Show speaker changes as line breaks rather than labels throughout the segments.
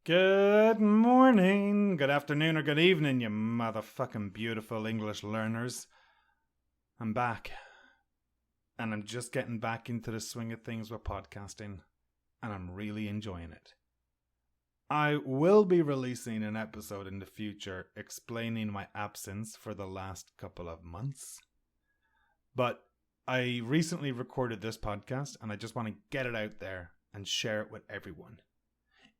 Good morning, good afternoon, or good evening, you motherfucking beautiful English learners. I'm back. And I'm just getting back into the swing of things with podcasting. And I'm really enjoying it. I will be releasing an episode in the future explaining my absence for the last couple of months. But I recently recorded this podcast and I just want to get it out there and share it with everyone.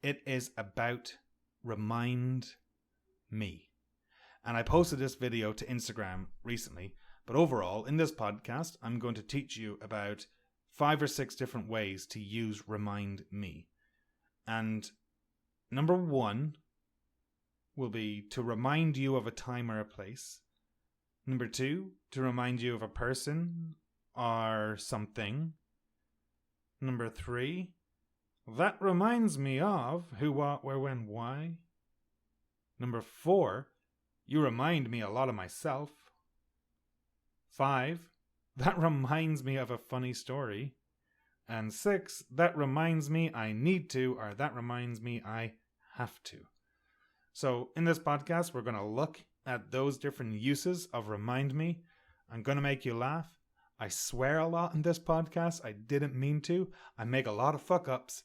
It is about Remind Me. And I posted this video to Instagram recently. But overall, in this podcast, I'm going to teach you about 5 or 6 different ways to use Remind Me. And number 1 will be to remind you of a time or a place. Number 2, to remind you of a person or something. Number 3, that reminds me of who, what, where, when, why. Number 4, you remind me a lot of myself. 5, that reminds me of a funny story. And 6, that reminds me I need to, or that reminds me I have to. So in this podcast, we're going to look at those different uses of remind me. I'm going to make you laugh. I swear a lot in this podcast. I didn't mean to. I make a lot of fuck-ups.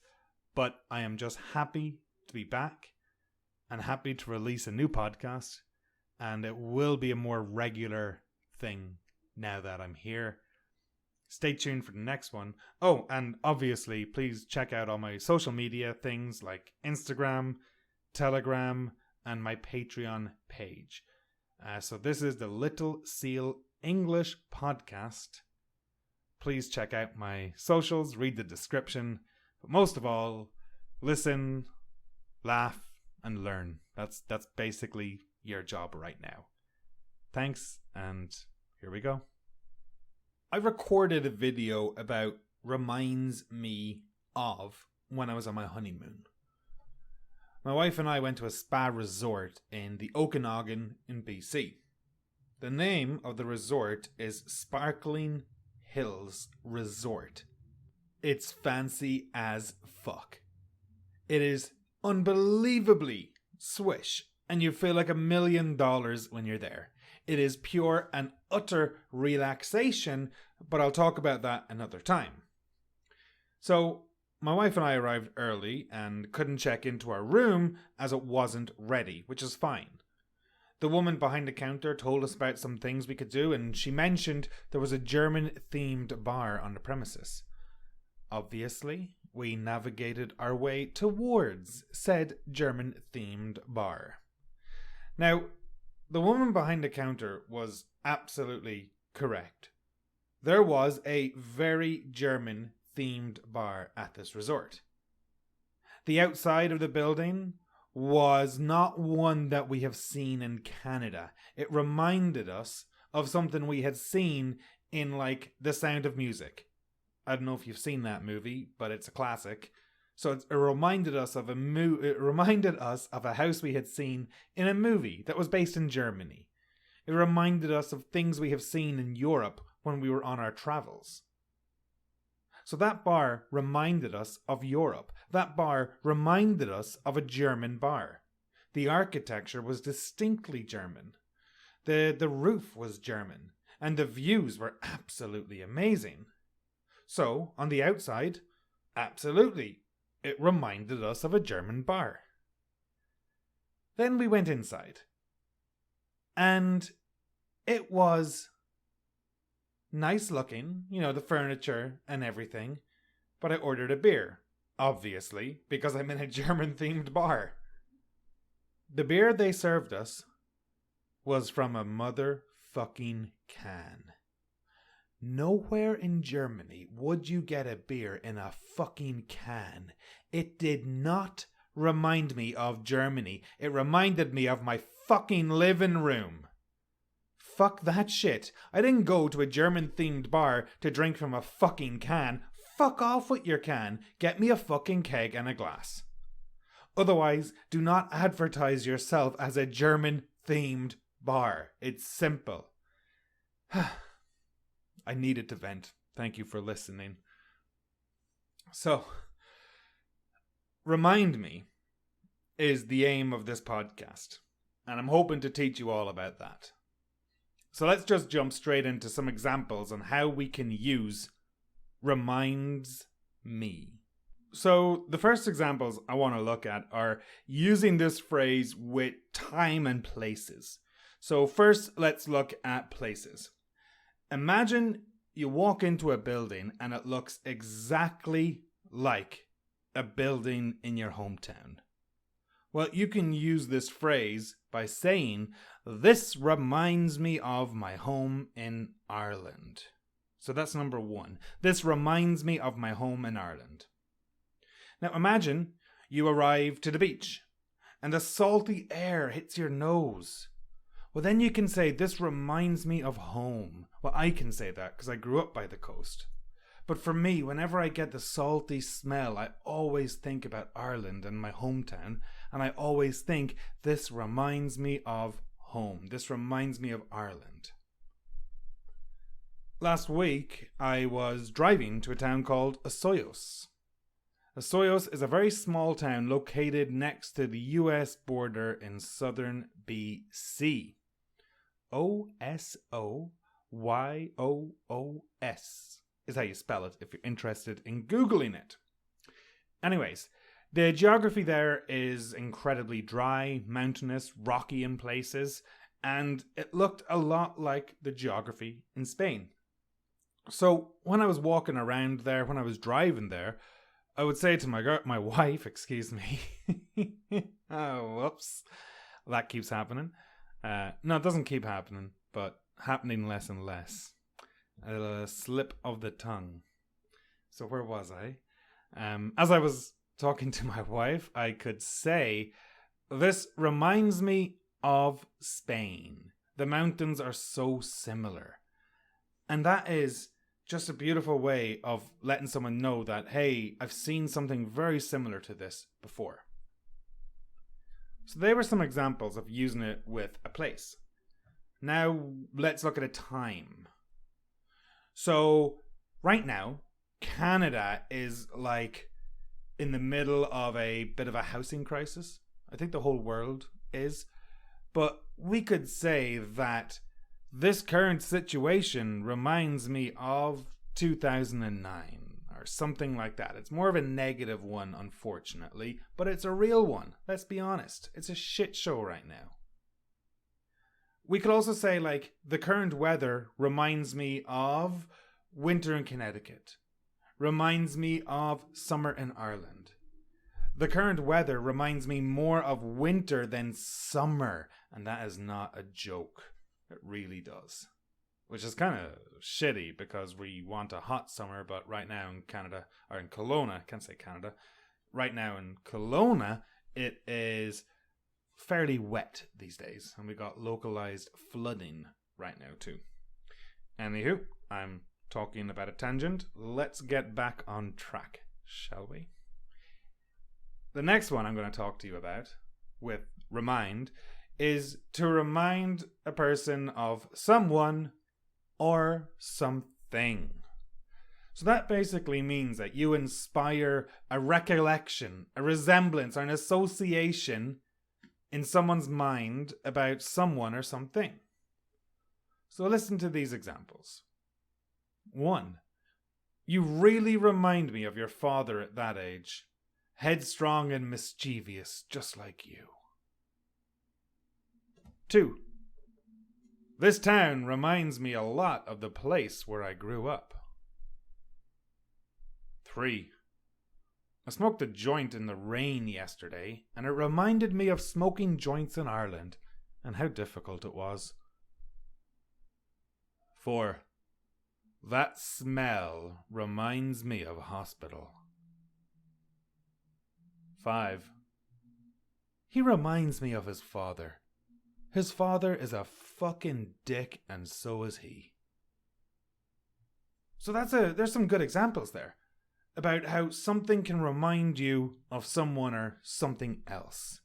But I am just happy to be back and happy to release a new podcast. And it will be a more regular thing now that I'm here. Stay tuned for the next one. Oh, and obviously, please check out all my social media things like Instagram, Telegram, and my Patreon page. So this is the Little Seal English podcast. Please check out my socials, read the description. But most of all, listen, laugh, and learn. That's basically your job right now. Thanks, and here we go. I recorded a video about reminds me of when I was on my honeymoon. My wife and I went to a spa resort in the Okanagan in BC. The name of the resort is Sparkling Hills Resort. It's fancy as fuck. It is unbelievably swish, and you feel like $1 million when you're there. It is pure and utter relaxation, but I'll talk about that another time. So, my wife and I arrived early and couldn't check into our room as it wasn't ready, which is fine. The woman behind the counter told us about some things we could do, and she mentioned there was a German-themed bar on the premises. Obviously, we navigated our way towards said German-themed bar. Now, the woman behind the counter was absolutely correct. There was a very German-themed bar at this resort. The outside of the building was not one that we have seen in Canada. It reminded us of something we had seen in, like, The Sound of Music. I don't know if you've seen that movie, but it's a classic. So it reminded us of a house we had seen in a movie that was based in Germany. It reminded us of things we have seen in Europe when we were on our travels. So that bar reminded us of Europe. That bar reminded us of a German bar. The architecture was distinctly German. The roof was German. And the views were absolutely amazing. So, on the outside, absolutely, it reminded us of a German bar. Then we went inside. And it was nice looking, the furniture and everything. But I ordered a beer, obviously, because I'm in a German-themed bar. The beer they served us was from a motherfucking can. Nowhere in Germany would you get a beer in a fucking can. It did not remind me of Germany. It reminded me of my fucking living room. Fuck that shit. I didn't go to a German-themed bar to drink from a fucking can. Fuck off with your can. Get me a fucking keg and a glass. Otherwise, do not advertise yourself as a German-themed bar. It's simple. I needed to vent. Thank you for listening. So, remind me is the aim of this podcast. And I'm hoping to teach you all about that. So let's just jump straight into some examples on how we can use reminds me. So the first examples I want to look at are using this phrase with time and places. So first, let's look at places. Imagine you walk into a building and it looks exactly like a building in your hometown. Well, you can use this phrase by saying, "This reminds me of my home in Ireland." So that's number one. This reminds me of my home in Ireland. Now imagine you arrive to the beach and the salty air hits your nose. Well, then you can say, "This reminds me of home." Well, I can say that because I grew up by the coast. But for me, whenever I get the salty smell, I always think about Ireland and my hometown. And I always think, this reminds me of home. This reminds me of Ireland. Last week, I was driving to a town called Osoyos. Osoyos is a very small town located next to the US border in southern BC. Osoyoos is how you spell it if you're interested in Googling it. Anyways, the geography there is incredibly dry, mountainous, rocky in places, and it looked a lot like the geography in Spain. So when I was walking around there, when I was driving there, I would say to my wife, excuse me, oh, whoops, that keeps happening. No, it doesn't keep happening, but happening less and less. A slip of the tongue. So where was I? As I was talking to my wife, I could say, "This reminds me of Spain. The mountains are so similar." And that is just a beautiful way of letting someone know that, hey, I've seen something very similar to this before. So they were some examples of using it with a place. Now let's look at a time. So right now, Canada is like in the middle of a bit of a housing crisis. I think the whole world is. But we could say that this current situation reminds me of 2009 or something like that. It's more of a negative one, unfortunately, but it's a real one. Let's be honest. It's a shit show right now. We could also say, like, the current weather reminds me of winter in Connecticut. Reminds me of summer in Ireland. The current weather reminds me more of winter than summer. And that is not a joke. It really does. Which is kind of shitty because we want a hot summer, but right now in Canada, or in Kelowna, I can't say Canada. Right now in Kelowna, it is fairly wet these days. And we got localized flooding right now too. Anywho, I'm talking about a tangent. Let's get back on track, shall we? The next one I'm going to talk to you about with remind is to remind a person of someone or something. So that basically means that you inspire a recollection, a resemblance, or an association in someone's mind about someone or something. So listen to these examples. 1. You really remind me of your father at that age. Headstrong and mischievous, just like you. 2. This town reminds me a lot of the place where I grew up. 3. I smoked a joint in the rain yesterday, and it reminded me of smoking joints in Ireland, and how difficult it was. 4. That smell reminds me of a hospital. 5. He reminds me of his father. His father is a fucking dick, and so is he. So there's some good examples there about how something can remind you of someone or something else.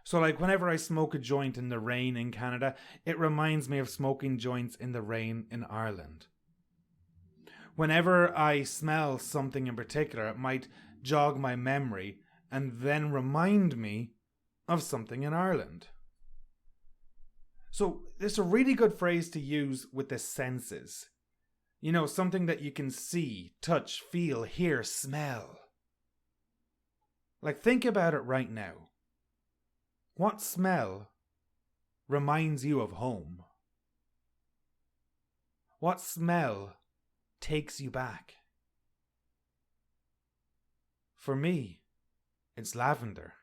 So like whenever I smoke a joint in the rain in Canada, it reminds me of smoking joints in the rain in Ireland. Whenever I smell something in particular, it might jog my memory and then remind me of something in Ireland. So it's a really good phrase to use with the senses. You know, something that you can see, touch, feel, hear, smell. Like, think about it right now. What smell reminds you of home? What smell takes you back? For me, it's lavender.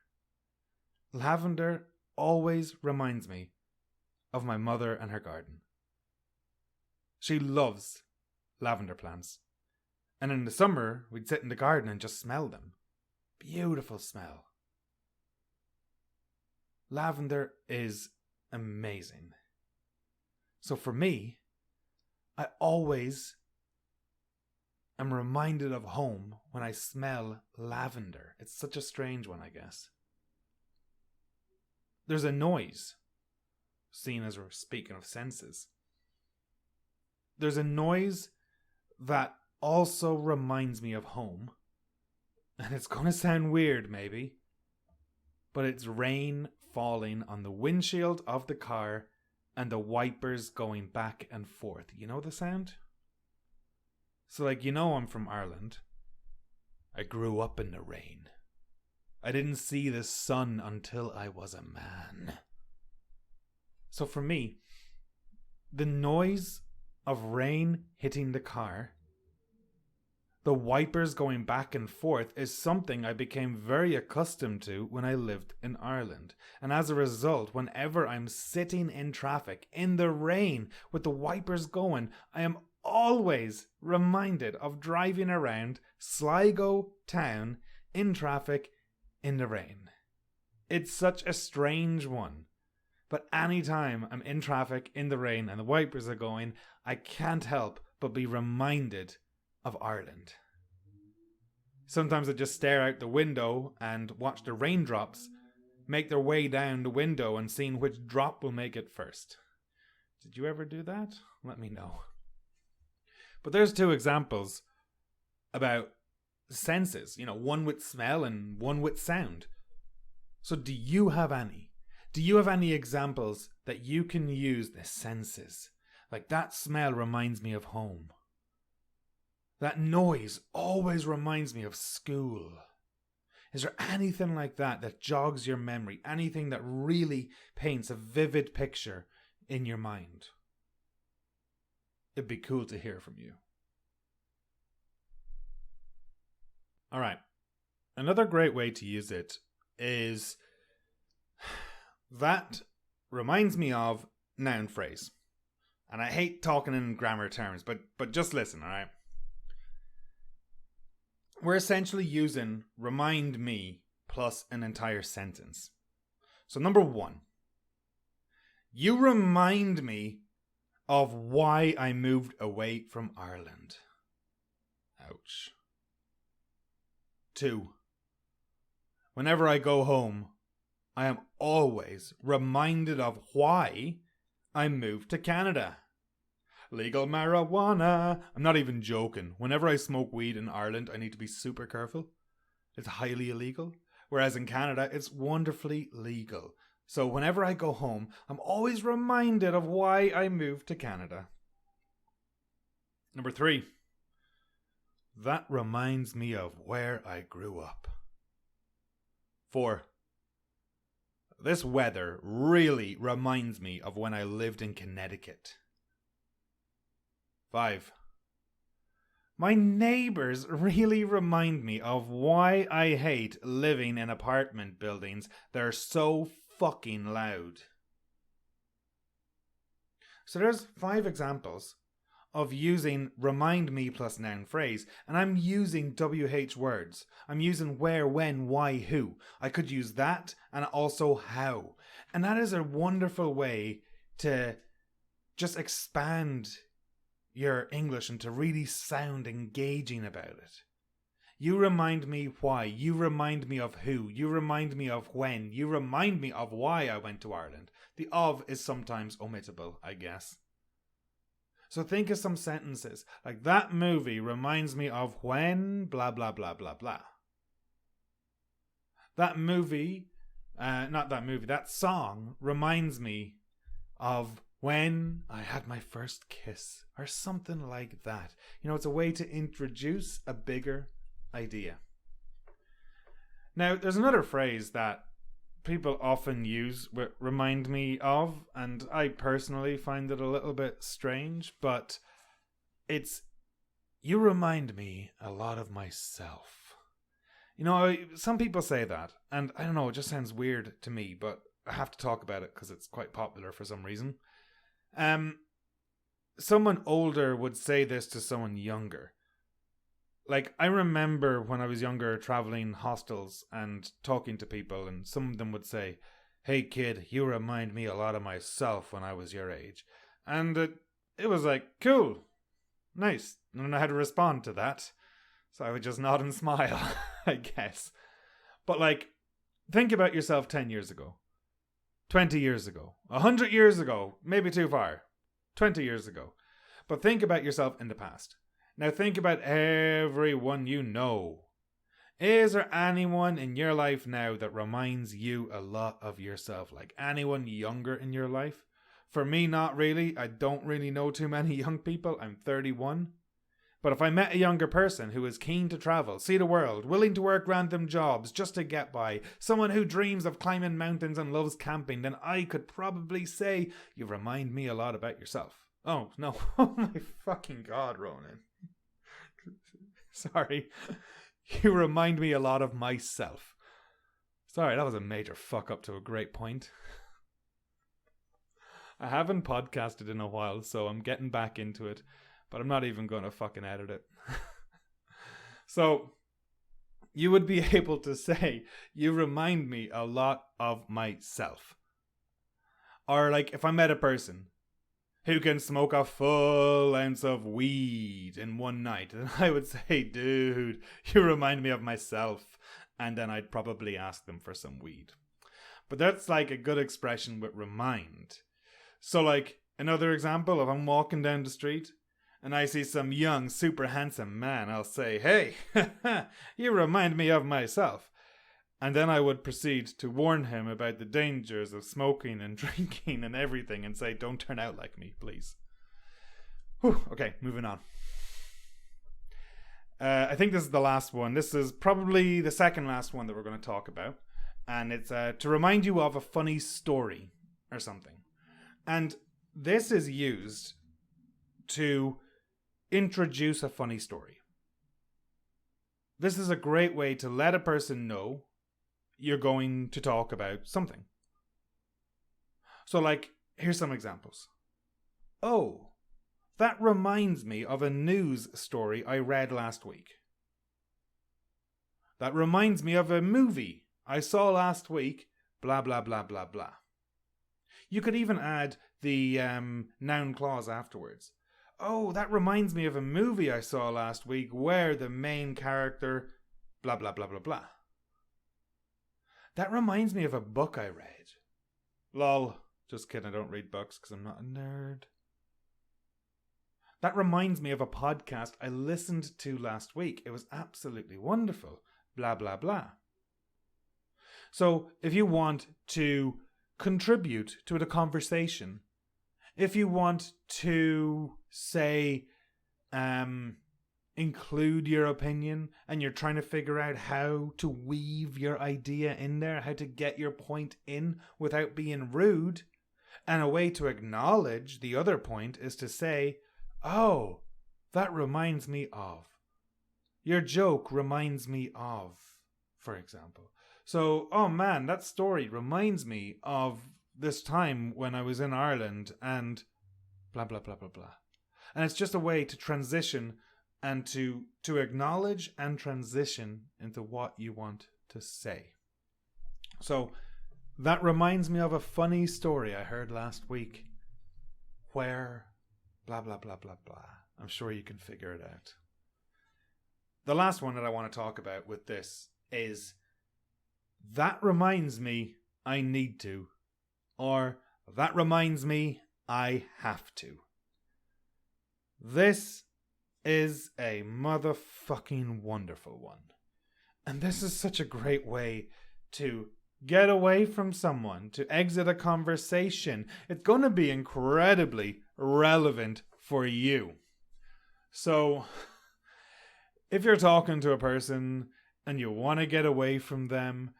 Lavender always reminds me of my mother and her garden. She loves lavender plants. And in the summer, we'd sit in the garden and just smell them. Beautiful smell. Lavender is amazing. So for me, I always am reminded of home when I smell lavender. It's such a strange one, I guess. There's a noise, seeing as we're speaking of senses. There's a noise that also reminds me of home. And it's going to sound weird, maybe, but it's rain falling on the windshield of the car and the wipers going back and forth. You know the sound? So, like, you know I'm from Ireland. I grew up in the rain. I didn't see the sun until I was a man. So for me, the noise of rain hitting the car, the wipers going back and forth, is something I became very accustomed to when I lived in Ireland. And as a result, whenever I'm sitting in traffic in the rain with the wipers going, I am always reminded of driving around Sligo town in traffic in the rain. It's such a strange one. But anytime I'm in traffic in the rain and the wipers are going, I can't help but be reminded of Ireland. Sometimes I just stare out the window and watch the raindrops make their way down the window and seeing which drop will make it first. Did you ever do that? Let me know. But there's two examples about senses, you know, one with smell and one with sound. So do you have any? Do you have any examples that you can use the senses? Like, that smell reminds me of home. That noise always reminds me of school. Is there anything like that that jogs your memory? Anything that really paints a vivid picture in your mind? It'd be cool to hear from you. Alright, another great way to use it is that reminds me of noun phrase. And I hate talking in grammar terms, but just listen, alright? We're essentially using remind me plus an entire sentence. So number one, you remind me of why I moved away from Ireland. Ouch. 2. Whenever I go home, I am always reminded of why I moved to Canada. Legal marijuana. I'm not even joking. Whenever I smoke weed in Ireland, I need to be super careful. It's highly illegal. Whereas in Canada, it's wonderfully legal. So whenever I go home, I'm always reminded of why I moved to Canada. Number 3. That reminds me of where I grew up. 4. This weather really reminds me of when I lived in Connecticut. 5. My neighbors really remind me of why I hate living in apartment buildings. They're so fucking loud. So there's 5 examples of using remind me plus noun phrase, and I'm using WH words. I'm using where, when, why, who. I could use that and also how. And that is a wonderful way to just expand your English and to really sound engaging about it. You remind me why. You remind me of who. You remind me of when. You remind me of why I went to Ireland. The of is sometimes omittable, I guess. So think of some sentences. Like, that movie reminds me of when blah blah blah blah blah. That movie not that movie, that song reminds me of when I had my first kiss or something like that. You know, it's a way to introduce a bigger idea. Now, there's another phrase that people often use remind me of, and I personally find it a little bit strange, but it's, you remind me a lot of myself. You know, some people say that, and I don't know, it just sounds weird to me, but I have to talk about it because it's quite popular for some reason. Someone older would say this to someone younger. Like, I remember when I was younger traveling hostels and talking to people, and some of them would say, "Hey kid, you remind me a lot of myself when I was your age." And it was like, cool, nice. And I had to respond to that. So I would just nod and smile, I guess. But like, think about yourself 10 years ago. 20 years ago, 100 years ago, maybe too far, 20 years ago. But think about yourself in the past. Now think about everyone you know. Is there anyone in your life now that reminds you a lot of yourself? Like anyone younger in your life? For me, not really. I don't really know too many young people. I'm 31. But if I met a younger person who is keen to travel, see the world, willing to work random jobs just to get by, someone who dreams of climbing mountains and loves camping, then I could probably say, you remind me a lot about yourself. Oh, no. Oh my fucking God, Ronan. Sorry. You remind me a lot of myself. Sorry, that was a major fuck up to a great point. I haven't podcasted in a while, so I'm getting back into it. But I'm not even going to fucking edit it. So, you would be able to say, you remind me a lot of myself. Or like, if I met a person who can smoke a full ounce of weed in one night, then I would say, dude, you remind me of myself. And then I'd probably ask them for some weed. But that's like a good expression with remind. So like, another example, if I'm walking down the street, and I see some young, super handsome man, I'll say, hey, you remind me of myself. And then I would proceed to warn him about the dangers of smoking and drinking and everything and say, don't turn out like me, please. Whew, okay, moving on. I think this is the last one. This is probably the second last one that we're going to talk about. And it's to remind you of a funny story or something. And this is used to introduce a funny story. This is a great way to let a person know you're going to talk about something. So like, here's some examples. Oh, that reminds me of a news story I read last week. That reminds me of a movie I saw last week, blah, blah, blah, blah, blah. You could even add the noun clause afterwards. Oh, that reminds me of a movie I saw last week where the main character, blah, blah, blah, blah, blah. That reminds me of a book I read. Lol. Just kidding, I don't read books because I'm not a nerd. That reminds me of a podcast I listened to last week. It was absolutely wonderful. Blah, blah, blah. So, if you want to contribute to the conversation, if you want to say, include your opinion, and you're trying to figure out how to weave your idea in there, how to get your point in without being rude, and a way to acknowledge the other point is to say, oh, that reminds me of. Your joke reminds me of, for example. So, oh man, that story reminds me of this time when I was in Ireland and blah, blah, blah, blah, blah. And it's just a way to transition and to acknowledge and transition into what you want to say. So, that reminds me of a funny story I heard last week where blah, blah, blah, blah, blah. I'm sure you can figure it out. The last one that I want to talk about with this is, that reminds me I need to, or that reminds me I have to. This is a motherfucking wonderful one. And this is such a great way to get away from someone, to exit a conversation, it's going to be incredibly relevant for you. So, if you're talking to a person and you want to get away from them,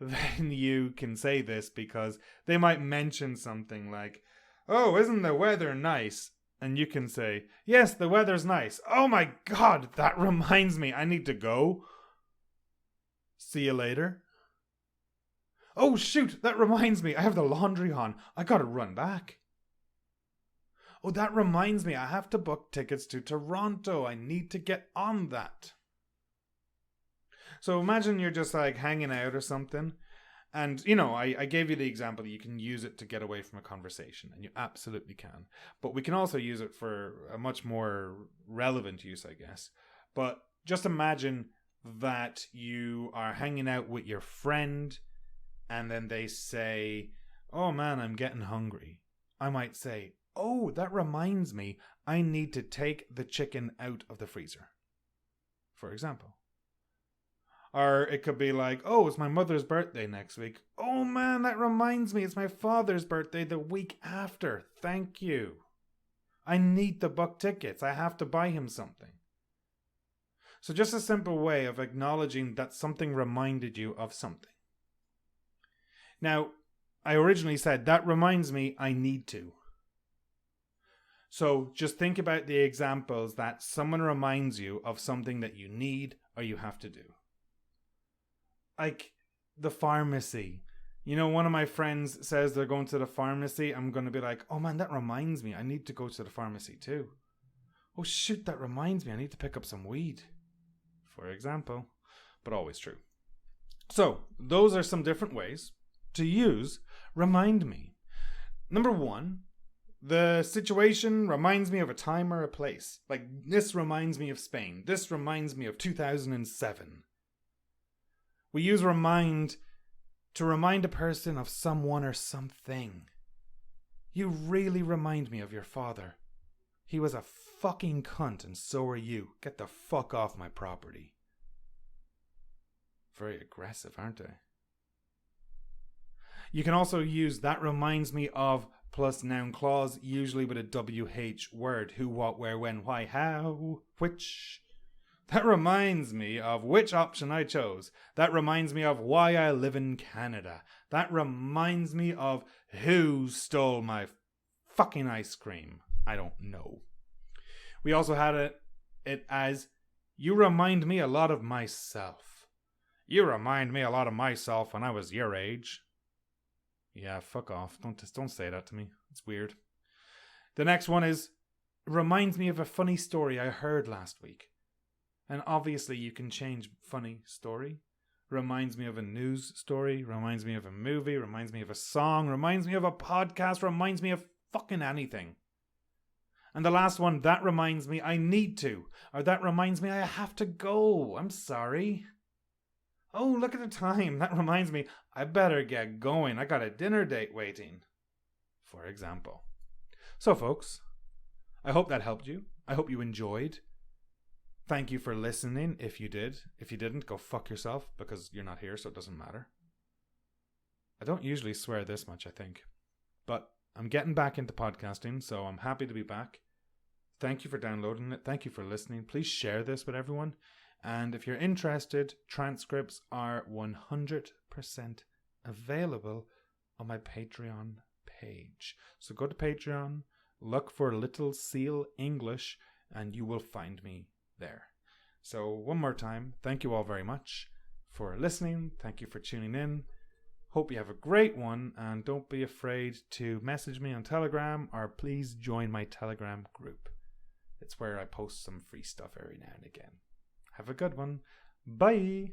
then you can say this, because they might mention something like, "Oh, isn't the weather nice?" And you can say, "Yes, the weather's nice. Oh my God, that reminds me, I need to go. See you later." "Oh shoot, that reminds me, I have the laundry on. I gotta run back." "Oh, that reminds me, I have to book tickets to Toronto. I need to get on that." So imagine you're just like hanging out or something. And, I gave you the example that you can use it to get away from a conversation, and you absolutely can. But we can also use it for a much more relevant use, I guess. But just imagine that you are hanging out with your friend, and then they say, "Oh man, I'm getting hungry." I might say, "Oh, that reminds me, I need to take the chicken out of the freezer," for example. Or it could be like, "Oh, it's my mother's birthday next week. Oh man, that reminds me, it's my father's birthday the week after. Thank you. I need to book tickets. I have to buy him something." So just a simple way of acknowledging that something reminded you of something. Now, I originally said, "That reminds me, I need to." So just think about the examples that someone reminds you of something that you need or you have to do. Like the pharmacy. One of my friends says they're going to the pharmacy. I'm going to be like, "Oh man, that reminds me, I need to go to the pharmacy too. Oh shoot, that reminds me, I need to pick up some weed," for example. But always true. So those are some different ways to use remind me. Number one, the situation reminds me of a time or a place. Like, this reminds me of Spain. This reminds me of 2007. We use remind to remind a person of someone or something. "You really remind me of your father. He was a fucking cunt, and so are you. Get the fuck off my property." Very aggressive, aren't they? You can also use "that reminds me of" plus noun clause, usually with a WH word. Who, what, where, when, why, how, which. "That reminds me of which option I chose. That reminds me of why I live in Canada. That reminds me of who stole my fucking ice cream. I don't know." We also had it as "you remind me a lot of myself. You remind me a lot of myself when I was your age." Yeah, fuck off. Don't say that to me. It's weird. The next one is "reminds me of a funny story I heard last week." And obviously you can change "funny story." Reminds me of a news story. Reminds me of a movie. Reminds me of a song. Reminds me of a podcast. Reminds me of fucking anything. And the last one, "that reminds me I need to." Or "that reminds me I have to go. I'm sorry. Oh, look at the time. That reminds me I better get going. I got a dinner date waiting," for example. So folks, I hope that helped you. I hope you enjoyed. Thank you for listening if you did. If you didn't, go fuck yourself, because you're not here, so it doesn't matter. I don't usually swear this much, I think. But I'm getting back into podcasting, so I'm happy to be back. Thank you for downloading it. Thank you for listening. Please share this with everyone. And if you're interested, transcripts are 100% available on my Patreon page. So go to Patreon, look for Little Seal English, and you will find me there. So one more time, thank you all very much for listening. Thank you for tuning in. Hope you have a great one, and don't be afraid to message me on Telegram, or please join my Telegram group. It's where I post some free stuff every now and again. Have a good one. Bye.